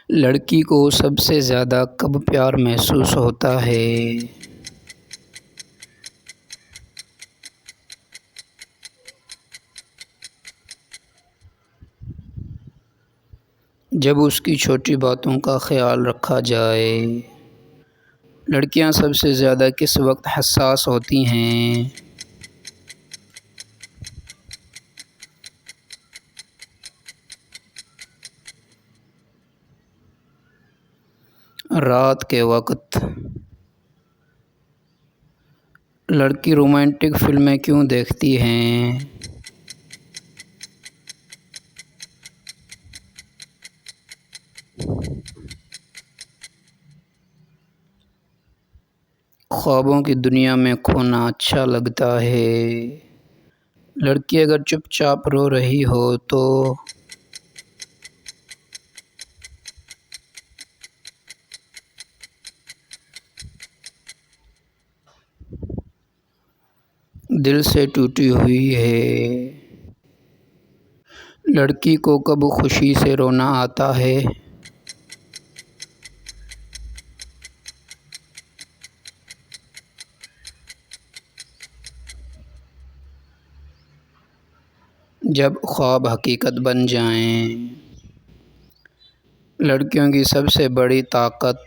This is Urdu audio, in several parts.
لڑکی کو سب سے زیادہ کب پیار محسوس ہوتا ہے؟ جب اس کی چھوٹی باتوں کا خیال رکھا جائے۔ لڑکیاں سب سے زیادہ کس وقت حساس ہوتی ہیں؟ رات کے وقت۔ لڑکی رومانٹک فلمیں کیوں دیکھتی ہیں؟ خوابوں کی دنیا میں کھونا اچھا لگتا ہے۔ لڑکی اگر چپ چاپ رو رہی ہو تو دل سے ٹوٹی ہوئی ہے۔ لڑکی کو کب خوشی سے رونا آتا ہے؟ جب خواب حقیقت بن جائیں۔ لڑکیوں کی سب سے بڑی طاقت۔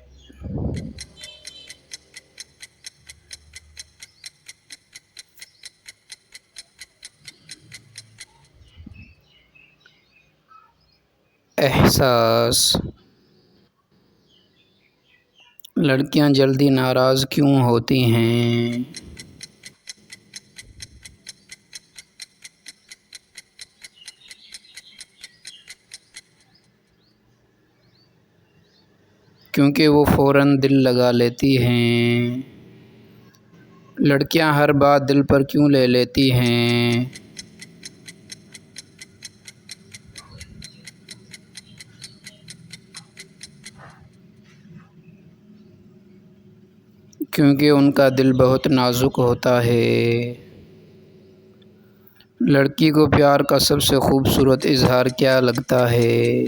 احساس۔ لڑکیاں جلدی ناراض کیوں ہوتی ہیں؟ کیونکہ وہ فوراً دل لگا لیتی ہیں۔ لڑکیاں ہر بات دل پر کیوں لے لیتی ہیں؟ کیونکہ ان کا دل بہت نازک ہوتا ہے۔ لڑکی کو پیار کا سب سے خوبصورت اظہار کیا لگتا ہے؟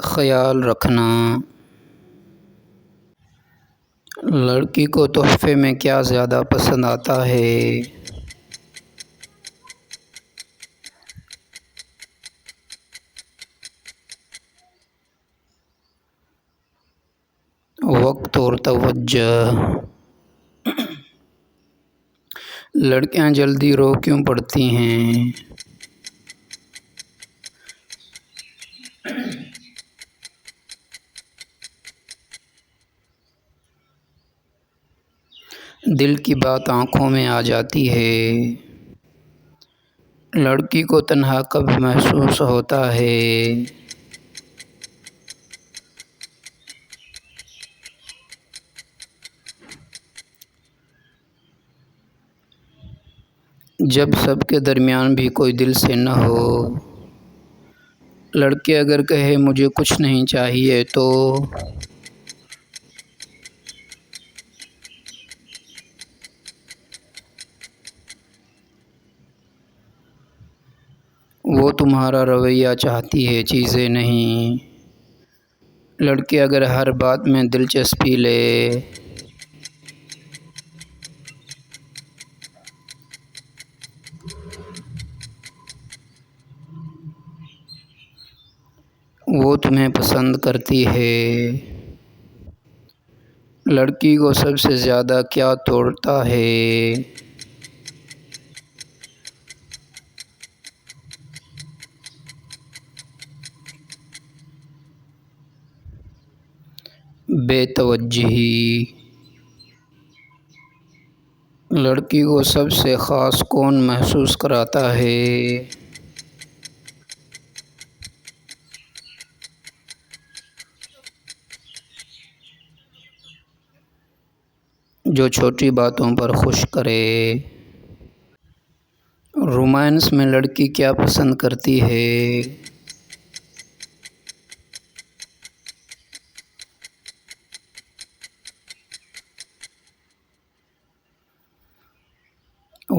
خیال رکھنا۔ لڑکی کو تحفے میں کیا زیادہ پسند آتا ہے؟ وقت اور توجہ۔ لڑکیاں جلدی رو کیوں پڑتی ہیں؟ دل کی بات آنکھوں میں آ جاتی ہے۔ لڑکی کو تنہا کب محسوس ہوتا ہے؟ جب سب کے درمیان بھی کوئی دل سے نہ ہو۔ لڑکی اگر کہے مجھے کچھ نہیں چاہیے تو وہ تمہارا رویہ چاہتی ہے، چیزیں نہیں۔ لڑکی اگر ہر بات میں دلچسپی لے۔ وہ تمہیں پسند کرتی ہے۔ لڑکی کو سب سے زیادہ کیا توڑتا ہے؟ بے توجہی۔ لڑکی کو سب سے خاص کون محسوس کراتا ہے؟ جو چھوٹی باتوں پر خوش کرے۔ رومانس میں لڑکی کیا پسند کرتی ہے؟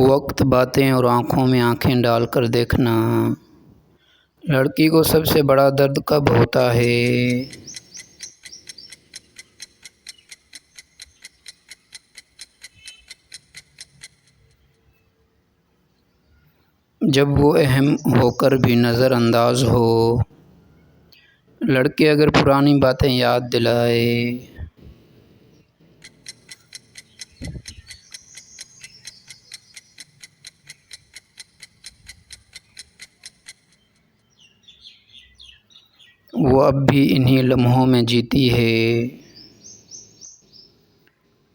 وقت باتیں اور آنکھوں میں آنکھیں ڈال کر دیکھنا۔ لڑکی کو سب سے بڑا درد کب ہوتا ہے؟ جب وہ اہم ہو کر بھی نظر انداز ہو۔ لڑکے اگر پرانی باتیں یاد دلائے۔ وہ اب بھی انہی لمحوں میں جیتی ہے۔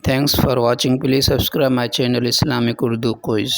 Thanks for watching. Please subscribe my channel Islamic Urdu quiz.